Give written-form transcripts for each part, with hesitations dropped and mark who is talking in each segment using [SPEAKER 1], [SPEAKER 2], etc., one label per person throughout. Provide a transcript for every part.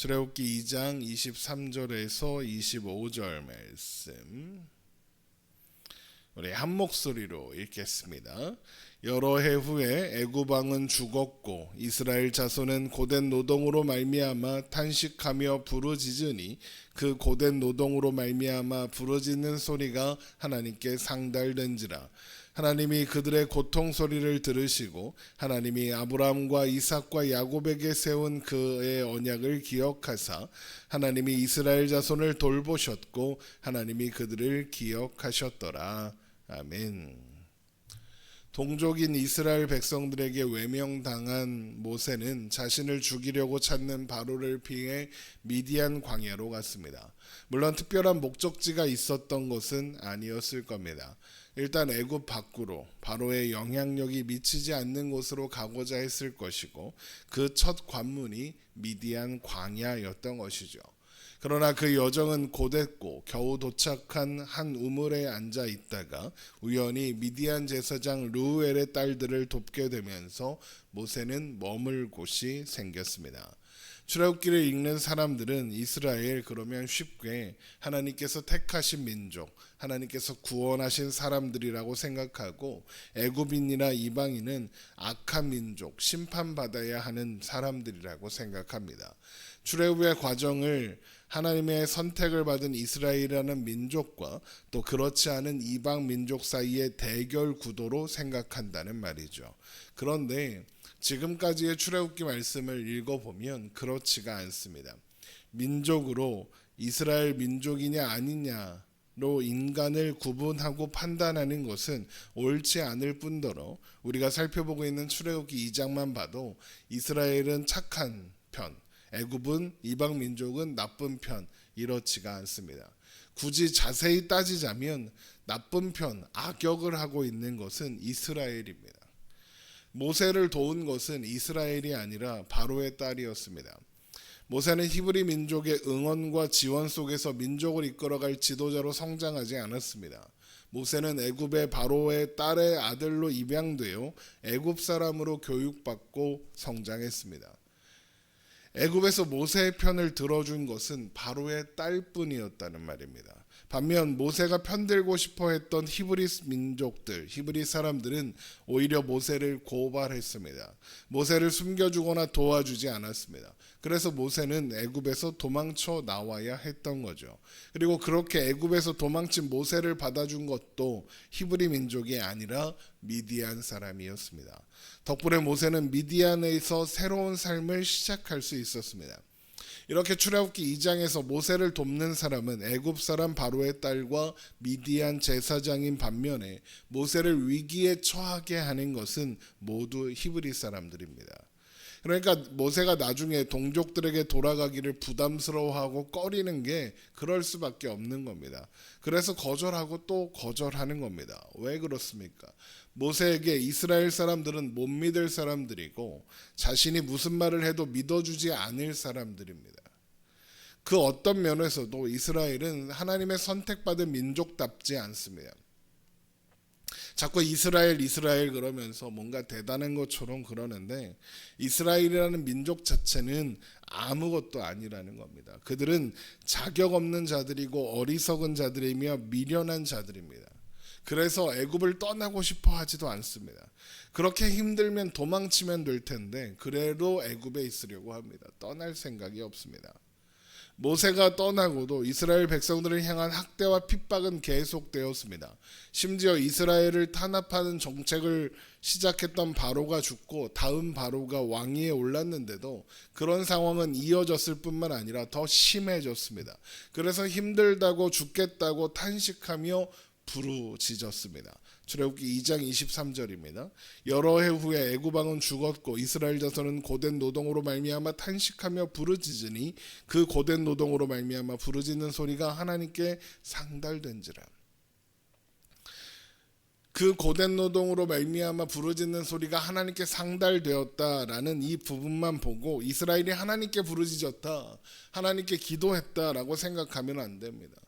[SPEAKER 1] 출애굽기 2장 23절에서 25절 말씀 우리 한 목소리로 읽겠습니다. 여러 해 후에 애굽 왕은 죽었고 이스라엘 자손은 고된 노동으로 말미암아 탄식하며 부르짖으니 그 고된 노동으로 말미암아 부르짖는 소리가 하나님께 상달된지라. 하나님이 그들의 고통 소리를 들으시고 하나님이 아브라함과 이삭과 야곱에게 세운 그의 언약을 기억하사 하나님이 이스라엘 자손을 돌보셨고 하나님이 그들을 기억하셨더라. 아멘. 동족인 이스라엘 백성들에게 외명당한 모세는 자신을 죽이려고 찾는 바로를 피해 미디안 광야로 갔습니다. 물론 특별한 목적지가 있었던 것은 아니었을 겁니다. 일단 애굽 밖으로 바로의 영향력이 미치지 않는 곳으로 가고자 했을 것이고 그 첫 관문이 미디안 광야였던 것이죠. 그러나 그 여정은 고됐고 겨우 도착한 한 우물에 앉아 있다가 우연히 미디안 제사장 르우엘의 딸들을 돕게 되면서 모세는 머물 곳이 생겼습니다. 출애굽기를 읽는 사람들은 이스라엘 그러면 쉽게 하나님께서 택하신 민족, 하나님께서 구원하신 사람들이라고 생각하고 애굽인이나 이방인은 악한 민족, 심판받아야 하는 사람들이라고 생각합니다. 출애굽의 과정을 하나님의 선택을 받은 이스라엘이라는 민족과 또 그렇지 않은 이방 민족 사이의 대결 구도로 생각한다는 말이죠. 그런데 지금까지의 출애굽기 말씀을 읽어보면 그렇지가 않습니다. 민족으로 이스라엘 민족이냐 아니냐로 인간을 구분하고 판단하는 것은 옳지 않을 뿐더러 우리가 살펴보고 있는 출애굽기 2장만 봐도 이스라엘은 착한 편, 애굽은 이방 민족은 나쁜 편, 이렇지가 않습니다. 굳이 자세히 따지자면 나쁜 편, 악역을 하고 있는 것은 이스라엘입니다. 모세를 도운 것은 이스라엘이 아니라 바로의 딸이었습니다. 모세는 히브리 민족의 응원과 지원 속에서 민족을 이끌어갈 지도자로 성장하지 않았습니다. 모세는 애굽의 바로의 딸의 아들로 입양되어 애굽 사람으로 교육받고 성장했습니다. 애굽에서 모세의 편을 들어준 것은 바로의 딸뿐이었다는 말입니다. 반면 모세가 편들고 싶어 했던 히브리 민족들, 히브리 사람들은 오히려 모세를 고발했습니다. 모세를 숨겨주거나 도와주지 않았습니다. 그래서 모세는 애굽에서 도망쳐 나와야 했던 거죠. 그리고 그렇게 애굽에서 도망친 모세를 받아준 것도 히브리 민족이 아니라 미디안 사람이었습니다. 덕분에 모세는 미디안에서 새로운 삶을 시작할 수 있었습니다. 이렇게 출애굽기 2장에서 모세를 돕는 사람은 애굽 사람 바로의 딸과 미디안 제사장인 반면에 모세를 위기에 처하게 하는 것은 모두 히브리 사람들입니다. 그러니까 모세가 나중에 동족들에게 돌아가기를 부담스러워하고 꺼리는 게 그럴 수밖에 없는 겁니다. 그래서 거절하고 또 거절하는 겁니다. 왜 그렇습니까? 모세에게 이스라엘 사람들은 못 믿을 사람들이고 자신이 무슨 말을 해도 믿어주지 않을 사람들입니다. 그 어떤 면에서도 이스라엘은 하나님의 선택받은 민족답지 않습니다. 자꾸 이스라엘 그러면서 뭔가 대단한 것처럼 그러는데 이스라엘이라는 민족 자체는 아무것도 아니라는 겁니다. 그들은 자격 없는 자들이고 어리석은 자들이며 미련한 자들입니다. 그래서 애굽을 떠나고 싶어 하지도 않습니다. 그렇게 힘들면 도망치면 될 텐데 그래도 애굽에 있으려고 합니다. 떠날 생각이 없습니다. 모세가 떠나고도 이스라엘 백성들을 향한 학대와 핍박은 계속되었습니다. 심지어 이스라엘을 탄압하는 정책을 시작했던 바로가 죽고 다음 바로가 왕위에 올랐는데도 그런 상황은 이어졌을 뿐만 아니라 더 심해졌습니다. 그래서 힘들다고 죽겠다고 탄식하며 부르짖었습니다. 출애굽기 2장 23절입니다. 여러 해 후에 애굽 왕은 죽었고 이스라엘 자손은 고된 노동으로 말미암아 탄식하며 부르짖으니 그 고된 노동으로 말미암아 부르짖는 소리가 하나님께 상달된지라. 그 고된 노동으로 말미암아 부르짖는 소리가 하나님께 상달되었다라는 이 부분만 보고 이스라엘이 하나님께 부르짖었다, 하나님께 기도했다라고 생각하면 안 됩니다.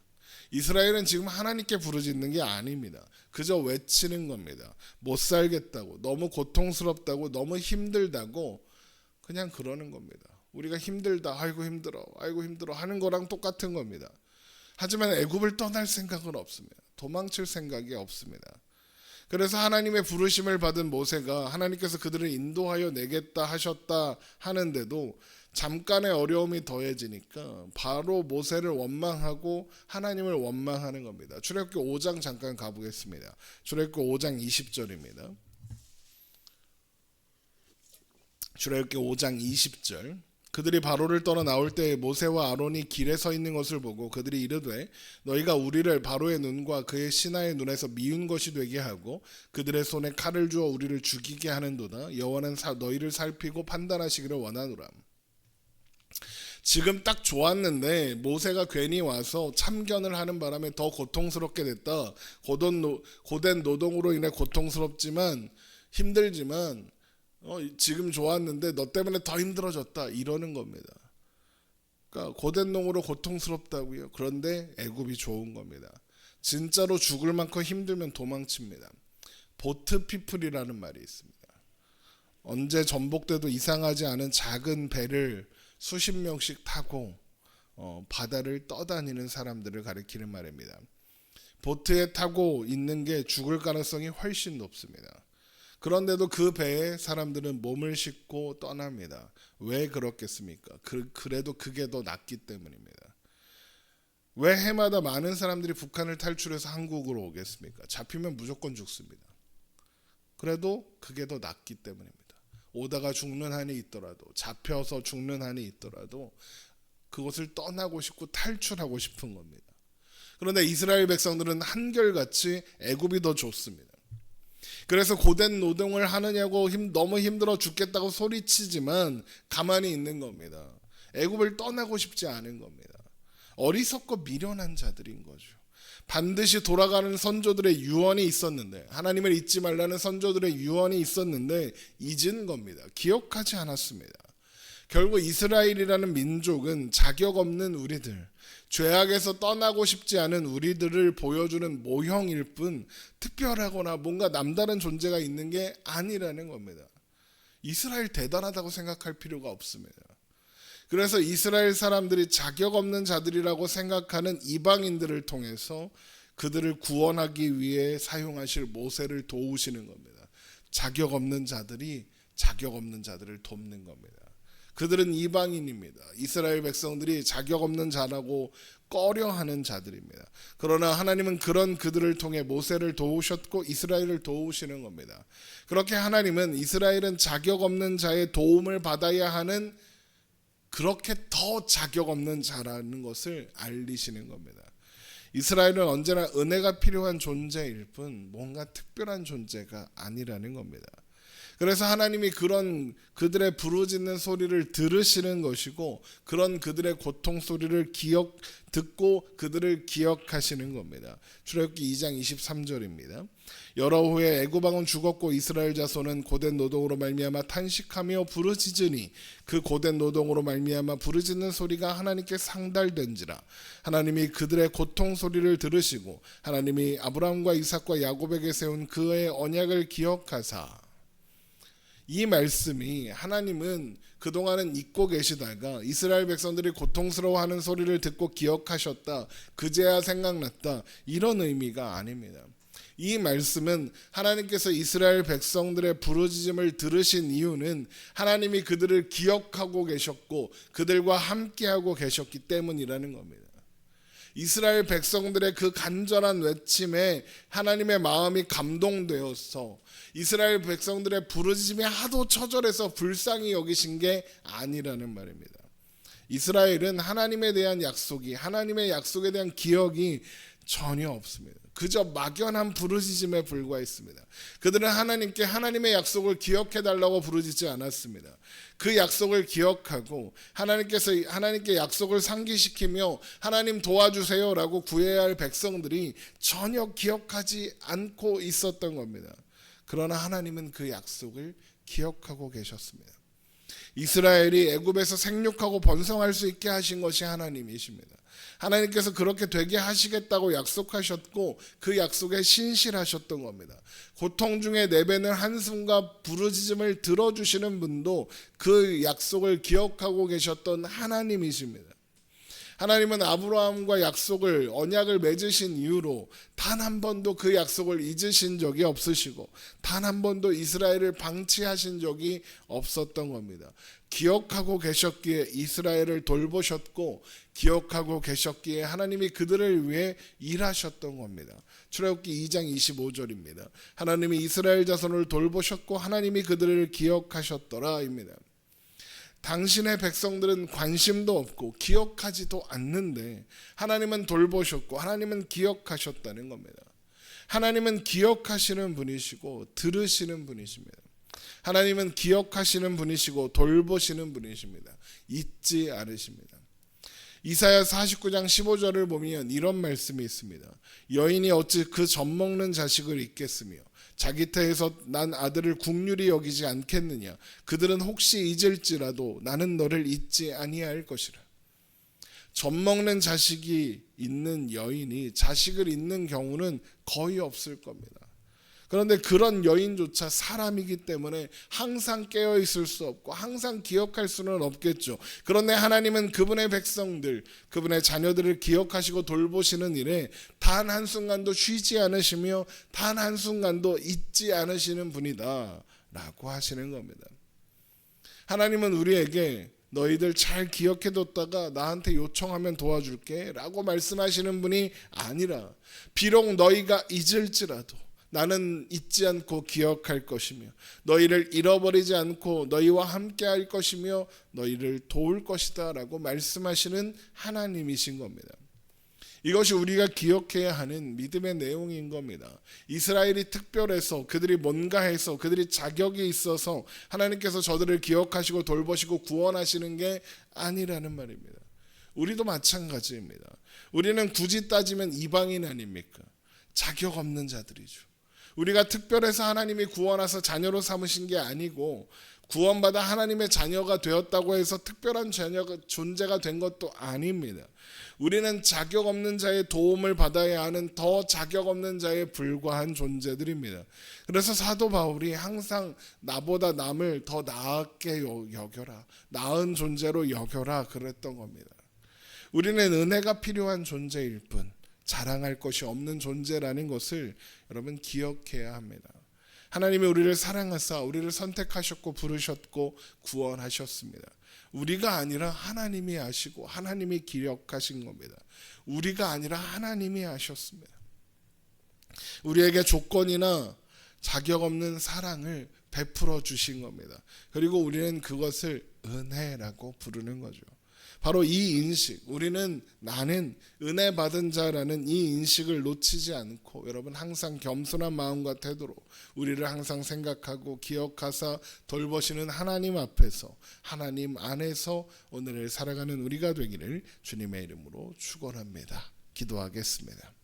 [SPEAKER 1] 이스라엘은 지금 하나님께 부르짖는 게 아닙니다. 그저 외치는 겁니다. 못 살겠다고, 너무 고통스럽다고, 너무 힘들다고 그냥 그러는 겁니다. 우리가 힘들다, 아이고 힘들어, 아이고 힘들어 하는 거랑 똑같은 겁니다. 하지만 애굽을 떠날 생각은 없습니다. 도망칠 생각이 없습니다. 그래서 하나님의 부르심을 받은 모세가 하나님께서 그들을 인도하여 내겠다 하셨다 하는데도 잠깐의 어려움이 더해지니까 바로 모세를 원망하고 하나님을 원망하는 겁니다. 출애굽기 5장 잠깐 가보겠습니다. 출애굽기 5장 20절입니다. 출애굽기 5장 20절. 그들이 바로를 떠나 나올 때 모세와 아론이 길에 서 있는 것을 보고 그들이 이르되 너희가 우리를 바로의 눈과 그의 신하의 눈에서 미운 것이 되게 하고 그들의 손에 칼을 주어 우리를 죽이게 하는도다. 여호와는 너희를 살피고 판단하시기를 원하노라. 지금 딱 좋았는데 모세가 괜히 와서 참견을 하는 바람에 더 고통스럽게 됐다. 고된 노동으로 인해 고통스럽지만 힘들지만 지금 좋았는데 너 때문에 더 힘들어졌다 이러는 겁니다. 그러니까 고된 농으로 고통스럽다고요. 그런데 애굽이 좋은 겁니다. 진짜로 죽을 만큼 힘들면 도망칩니다. 보트 피플이라는 말이 있습니다. 언제 전복돼도 이상하지 않은 작은 배를 수십 명씩 타고 바다를 떠다니는 사람들을 가리키는 말입니다. 보트에 타고 있는 게 죽을 가능성이 훨씬 높습니다. 그런데도 그 배에 사람들은 몸을 싣고 떠납니다. 왜 그렇겠습니까? 그래도 그게 더 낫기 때문입니다. 왜 해마다 많은 사람들이 북한을 탈출해서 한국으로 오겠습니까? 잡히면 무조건 죽습니다. 그래도 그게 더 낫기 때문입니다. 오다가 죽는 한이 있더라도 잡혀서 죽는 한이 있더라도 그것을 떠나고 싶고 탈출하고 싶은 겁니다. 그런데 이스라엘 백성들은 한결같이 애굽이 더 좋습니다. 그래서 고된 노동을 하느냐고 너무 힘들어 죽겠다고 소리치지만 가만히 있는 겁니다. 애굽을 떠나고 싶지 않은 겁니다. 어리석고 미련한 자들인 거죠. 반드시 돌아가는 선조들의 유언이 있었는데 하나님을 잊지 말라는 선조들의 유언이 있었는데 잊은 겁니다. 기억하지 않았습니다. 결국 이스라엘이라는 민족은 자격 없는 우리들, 죄악에서 떠나고 싶지 않은 우리들을 보여주는 모형일 뿐 특별하거나 뭔가 남다른 존재가 있는 게 아니라는 겁니다. 이스라엘 대단하다고 생각할 필요가 없습니다. 그래서 이스라엘 사람들이 자격 없는 자들이라고 생각하는 이방인들을 통해서 그들을 구원하기 위해 사용하실 모세를 도우시는 겁니다. 자격 없는 자들이 자격 없는 자들을 돕는 겁니다. 그들은 이방인입니다. 이스라엘 백성들이 자격 없는 자라고 꺼려하는 자들입니다. 그러나 하나님은 그런 그들을 통해 모세를 도우셨고 이스라엘을 도우시는 겁니다. 그렇게 하나님은 이스라엘은 자격 없는 자의 도움을 받아야 하는 그렇게 더 자격 없는 자라는 것을 알리시는 겁니다. 이스라엘은 언제나 은혜가 필요한 존재일 뿐 뭔가 특별한 존재가 아니라는 겁니다. 그래서 하나님이 그런 그들의 부르짖는 소리를 들으시는 것이고 그런 그들의 고통 소리를 듣고 그들을 기억하시는 겁니다. 출애굽기 2장 23절입니다. 여러 후에 애굽 왕은 죽었고 이스라엘 자손은 고된 노동으로 말미암아 탄식하며 부르짖으니 그 고된 노동으로 말미암아 부르짖는 소리가 하나님께 상달된지라. 하나님이 그들의 고통 소리를 들으시고 하나님이 아브라함과 이삭과 야곱에게 세운 그의 언약을 기억하사. 이 말씀이 하나님은 그동안은 잊고 계시다가 이스라엘 백성들이 고통스러워하는 소리를 듣고 기억하셨다. 그제야 생각났다. 이런 의미가 아닙니다. 이 말씀은 하나님께서 이스라엘 백성들의 부르짖음을 들으신 이유는 하나님이 그들을 기억하고 계셨고 그들과 함께하고 계셨기 때문이라는 겁니다. 이스라엘 백성들의 그 간절한 외침에 하나님의 마음이 감동되어서 이스라엘 백성들의 부르짖음이 하도 처절해서 불쌍히 여기신 게 아니라는 말입니다. 이스라엘은 하나님에 대한 약속이, 하나님의 약속에 대한 기억이 전혀 없습니다. 그저 막연한 부르짖음에 불과했습니다. 그들은 하나님께 하나님의 약속을 기억해달라고 부르짖지 않았습니다. 그 약속을 기억하고 하나님께 약속을 상기시키며 하나님 도와주세요라고 구해야 할 백성들이 전혀 기억하지 않고 있었던 겁니다. 그러나 하나님은 그 약속을 기억하고 계셨습니다. 이스라엘이 애굽에서 생육하고 번성할 수 있게 하신 것이 하나님이십니다. 하나님께서 그렇게 되게 하시겠다고 약속하셨고 그 약속에 신실하셨던 겁니다. 고통 중에 내뱉는 한숨과 부르짖음을 들어주시는 분도 그 약속을 기억하고 계셨던 하나님이십니다. 하나님은 아브라함과 약속을 언약을 맺으신 이후로 단 한 번도 그 약속을 잊으신 적이 없으시고 단 한 번도 이스라엘을 방치하신 적이 없었던 겁니다. 기억하고 계셨기에 이스라엘을 돌보셨고 기억하고 계셨기에 하나님이 그들을 위해 일하셨던 겁니다. 출애굽기 2장 25절입니다. 하나님이 이스라엘 자손을 돌보셨고 하나님이 그들을 기억하셨더라입니다. 당신의 백성들은 관심도 없고 기억하지도 않는데 하나님은 돌보셨고 하나님은 기억하셨다는 겁니다. 하나님은 기억하시는 분이시고 들으시는 분이십니다. 하나님은 기억하시는 분이시고 돌보시는 분이십니다. 잊지 않으십니다. 이사야 49장 15절을 보면 이런 말씀이 있습니다. 여인이 어찌 그 젖먹는 자식을 잊겠으며 자기 태에서 난 아들을 국률이 여기지 않겠느냐. 그들은 혹시 잊을지라도 나는 너를 잊지 아니할 것이라. 젖먹는 자식이 있는 여인이 자식을 잊는 경우는 거의 없을 겁니다. 그런데 그런 여인조차 사람이기 때문에 항상 깨어 있을 수 없고 항상 기억할 수는 없겠죠. 그런데 하나님은 그분의 백성들, 그분의 자녀들을 기억하시고 돌보시는 일에 단 한순간도 쉬지 않으시며 단 한순간도 잊지 않으시는 분이다 라고 하시는 겁니다. 하나님은 우리에게 너희들 잘 기억해뒀다가 나한테 요청하면 도와줄게 라고 말씀하시는 분이 아니라 비록 너희가 잊을지라도 나는 잊지 않고 기억할 것이며 너희를 잃어버리지 않고 너희와 함께 할 것이며 너희를 도울 것이다 라고 말씀하시는 하나님이신 겁니다. 이것이 우리가 기억해야 하는 믿음의 내용인 겁니다. 이스라엘이 특별해서 그들이 뭔가 해서 그들이 자격이 있어서 하나님께서 저들을 기억하시고 돌보시고 구원하시는 게 아니라는 말입니다. 우리도 마찬가지입니다. 우리는 굳이 따지면 이방인 아닙니까? 자격 없는 자들이죠. 우리가 특별해서 하나님이 구원하사 자녀로 삼으신 게 아니고 구원받아 하나님의 자녀가 되었다고 해서 특별한 자녀가 존재가 된 것도 아닙니다. 우리는 자격 없는 자의 도움을 받아야 하는 더 자격 없는 자에 불과한 존재들입니다. 그래서 사도 바울이 항상 나보다 남을 더 나았게 여겨라, 나은 존재로 여겨라 그랬던 겁니다. 우리는 은혜가 필요한 존재일 뿐 자랑할 것이 없는 존재라는 것을 여러분 기억해야 합니다. 하나님이 우리를 사랑하사 우리를 선택하셨고 부르셨고 구원하셨습니다. 우리가 아니라 하나님이 아시고 하나님이 기억하신 겁니다. 우리가 아니라 하나님이 하셨습니다. 우리에게 조건이나 자격 없는 사랑을 베풀어 주신 겁니다. 그리고 우리는 그것을 은혜라고 부르는 거죠. 바로 이 인식, 우리는 나는 은혜 받은 자라는 이 인식을 놓치지 않고 여러분 항상 겸손한 마음과 태도로 우리를 항상 생각하고 기억하사 돌보시는 하나님 앞에서 하나님 안에서 오늘을 살아가는 우리가 되기를 주님의 이름으로 축원합니다. 기도하겠습니다.